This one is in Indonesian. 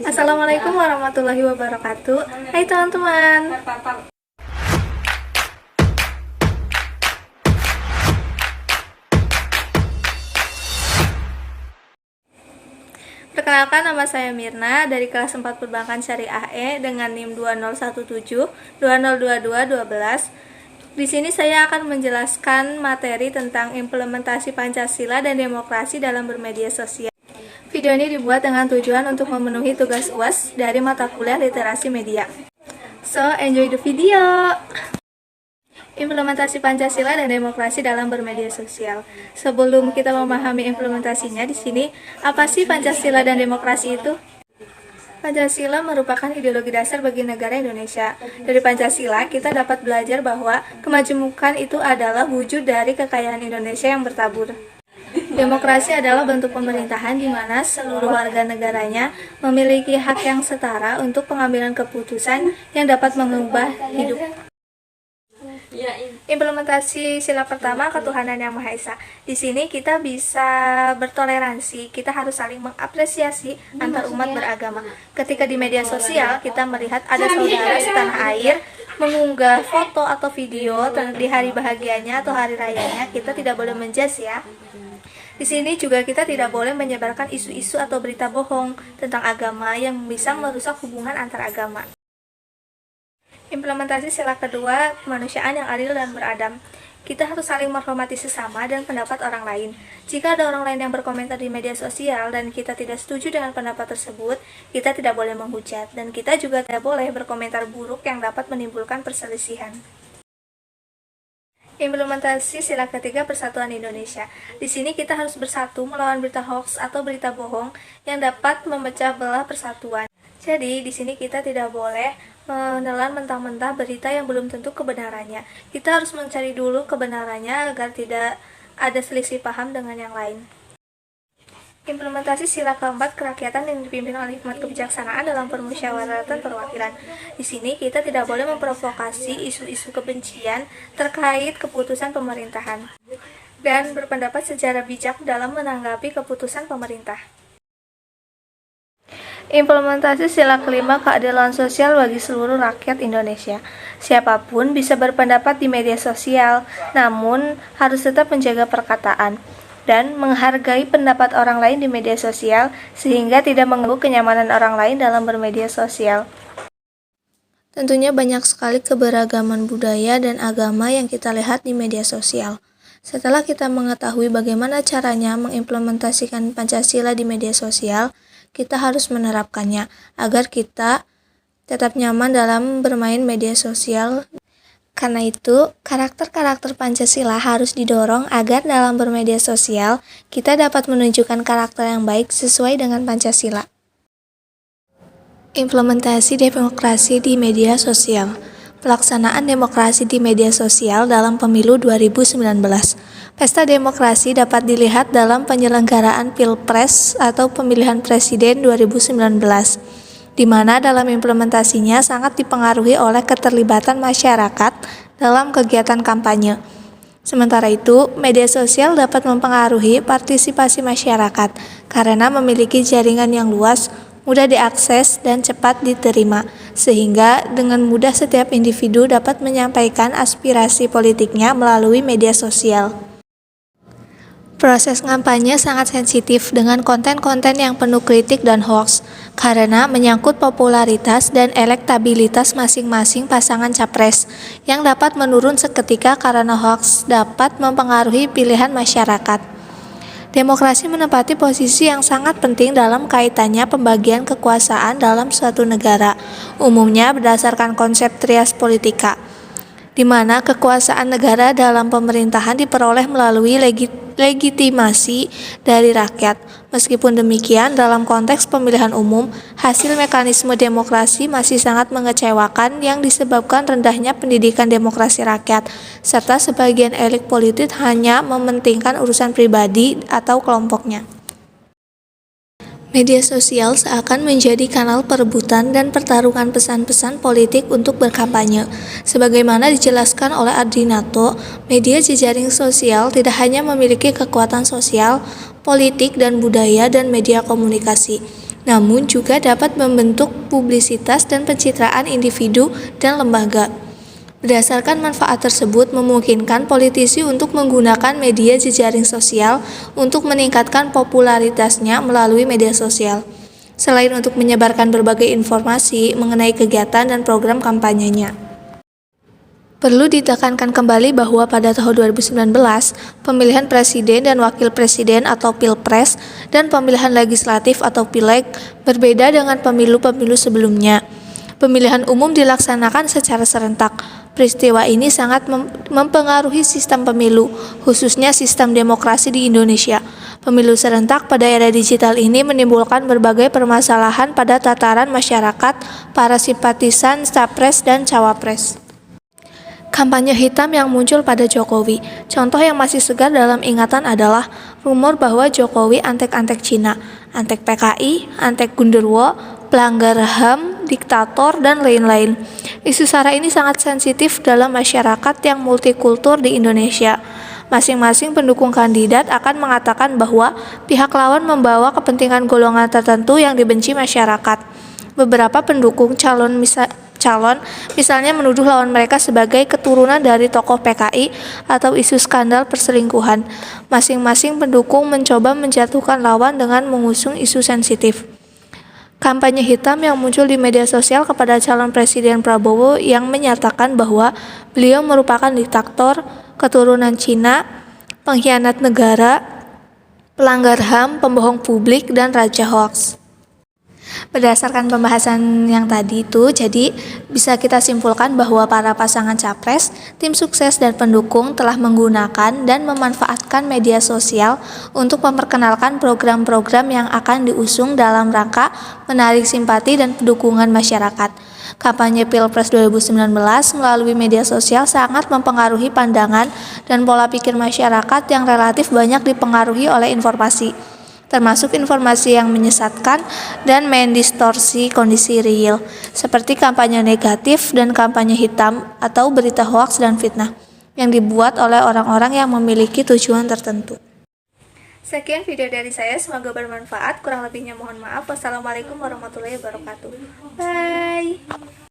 Assalamualaikum warahmatullahi wabarakatuh. Hai teman-teman. Perkenalkan, nama saya Mirna dari kelas 4 Perbankan Syariah E dengan NIM 2017 202212. Di sini saya akan menjelaskan materi tentang implementasi Pancasila dan demokrasi dalam bermedia sosial. Video ini dibuat dengan tujuan untuk memenuhi tugas UAS dari mata kuliah literasi media. So, enjoy the video! Implementasi Pancasila dan demokrasi dalam bermedia sosial. Sebelum kita memahami implementasinya di sini, apa sih Pancasila dan demokrasi itu? Pancasila merupakan ideologi dasar bagi negara Indonesia. Dari Pancasila, kita dapat belajar bahwa kemajemukan itu adalah wujud dari kekayaan Indonesia yang bertabur. Demokrasi adalah bentuk pemerintahan di mana seluruh warga negaranya memiliki hak yang setara untuk pengambilan keputusan yang dapat mengubah hidup. Implementasi sila pertama, ketuhanan yang Maha Esa. Di sini kita bisa bertoleransi, kita harus saling mengapresiasi antar umat beragama. Ketika di media sosial kita melihat ada saudara setanah air mengunggah foto atau video di hari bahagianya atau hari rayanya, kita tidak boleh menjudge ya. Di sini juga kita tidak boleh menyebarkan isu-isu atau berita bohong tentang agama yang bisa merusak hubungan antar agama. Implementasi sila kedua, kemanusiaan yang adil dan beradab. Kita harus saling menghormati sesama dan pendapat orang lain. Jika ada orang lain yang berkomentar di media sosial dan kita tidak setuju dengan pendapat tersebut, kita tidak boleh menghujat, dan kita juga tidak boleh berkomentar buruk yang dapat menimbulkan perselisihan. Implementasi sila ketiga, persatuan Indonesia. Di sini kita harus bersatu melawan berita hoax atau berita bohong yang dapat memecah belah persatuan. Jadi di sini kita tidak boleh menelan mentah-mentah berita yang belum tentu kebenarannya. Kita harus mencari dulu kebenarannya agar tidak ada selisih paham dengan yang lain. Implementasi sila keempat, kerakyatan yang dipimpin oleh hikmat kebijaksanaan dalam permusyawaratan perwakilan. Di sini kita tidak boleh memprovokasi isu-isu kebencian terkait keputusan pemerintahan dan berpendapat secara bijak dalam menanggapi keputusan pemerintah. Implementasi sila kelima, keadilan sosial bagi seluruh rakyat Indonesia. Siapapun bisa berpendapat di media sosial, namun harus tetap menjaga perkataan dan menghargai pendapat orang lain di media sosial sehingga tidak mengganggu kenyamanan orang lain dalam bermedia sosial. Tentunya banyak sekali keberagaman budaya dan agama yang kita lihat di media sosial. Setelah kita mengetahui bagaimana caranya mengimplementasikan Pancasila di media sosial, kita harus menerapkannya agar kita tetap nyaman dalam bermain media sosial. Karena itu, karakter-karakter Pancasila harus didorong agar dalam bermedia sosial kita dapat menunjukkan karakter yang baik sesuai dengan Pancasila. Implementasi demokrasi di media sosial. Pelaksanaan demokrasi di media sosial dalam pemilu 2019. Pesta demokrasi dapat dilihat dalam penyelenggaraan Pilpres atau pemilihan presiden 2019, di mana dalam implementasinya sangat dipengaruhi oleh keterlibatan masyarakat dalam kegiatan kampanye. Sementara itu, media sosial dapat mempengaruhi partisipasi masyarakat karena memiliki jaringan yang luas, mudah diakses, dan cepat diterima, sehingga dengan mudah setiap individu dapat menyampaikan aspirasi politiknya melalui media sosial. Proses kampanye sangat sensitif dengan konten-konten yang penuh kritik dan hoax karena menyangkut popularitas dan elektabilitas masing-masing pasangan capres yang dapat menurun seketika karena hoax dapat mempengaruhi pilihan masyarakat. Demokrasi menempati posisi yang sangat penting dalam kaitannya pembagian kekuasaan dalam suatu negara, umumnya berdasarkan konsep trias politika, di mana kekuasaan negara dalam pemerintahan diperoleh melalui legitimasi dari rakyat. Meskipun demikian, dalam konteks pemilihan umum, hasil mekanisme demokrasi masih sangat mengecewakan yang disebabkan rendahnya pendidikan demokrasi rakyat, serta sebagian elit politik hanya mementingkan urusan pribadi atau kelompoknya. Media sosial seakan menjadi kanal perebutan dan pertarungan pesan-pesan politik untuk berkampanye. Sebagaimana dijelaskan oleh Adrinato, media jejaring sosial tidak hanya memiliki kekuatan sosial, politik, dan budaya dan media komunikasi. namun juga dapat membentuk publisitas dan pencitraan individu dan lembaga. Berdasarkan manfaat tersebut, memungkinkan politisi untuk menggunakan media jejaring sosial untuk meningkatkan popularitasnya melalui media sosial, selain untuk menyebarkan berbagai informasi mengenai kegiatan dan program kampanyenya. Perlu ditekankan kembali bahwa pada tahun 2019, pemilihan presiden dan wakil presiden atau Pilpres dan pemilihan legislatif atau Pileg berbeda dengan pemilu-pemilu sebelumnya. Pemilihan umum dilaksanakan secara serentak. Peristiwa ini sangat mempengaruhi sistem pemilu, khususnya sistem demokrasi di Indonesia. Pemilu serentak pada era digital ini menimbulkan berbagai permasalahan pada tataran masyarakat, para simpatisan capres dan cawapres. Kampanye hitam yang muncul pada Jokowi. Contoh yang masih segar dalam ingatan adalah rumor bahwa Jokowi antek-antek Cina, antek PKI, antek Gundurwo, pelanggar HAM, diktator, dan lain-lain. Isu SARA ini sangat sensitif dalam masyarakat yang multikultur di Indonesia. Masing-masing pendukung kandidat akan mengatakan bahwa pihak lawan membawa kepentingan golongan tertentu yang dibenci masyarakat. Beberapa pendukung calon misalnya menuduh lawan mereka sebagai keturunan dari tokoh PKI atau isu skandal perselingkuhan. Masing-masing pendukung mencoba menjatuhkan lawan dengan mengusung isu sensitif. Kampanye hitam yang muncul di media sosial kepada calon Presiden Prabowo yang menyatakan bahwa beliau merupakan diktator, keturunan Cina, pengkhianat negara, pelanggar HAM, pembohong publik, dan raja hoaks. Berdasarkan pembahasan yang tadi itu, jadi bisa kita simpulkan bahwa para pasangan capres, tim sukses dan pendukung telah menggunakan dan memanfaatkan media sosial untuk memperkenalkan program-program yang akan diusung dalam rangka menarik simpati dan dukungan masyarakat. Kampanye Pilpres 2019 melalui media sosial sangat mempengaruhi pandangan dan pola pikir masyarakat yang relatif banyak dipengaruhi oleh informasi, termasuk informasi yang menyesatkan dan mendistorsi kondisi real, seperti kampanye negatif dan kampanye hitam atau berita hoaks dan fitnah, yang dibuat oleh orang-orang yang memiliki tujuan tertentu. Sekian video dari saya, semoga bermanfaat, kurang lebihnya mohon maaf. Wassalamualaikum warahmatullahi wabarakatuh. Bye!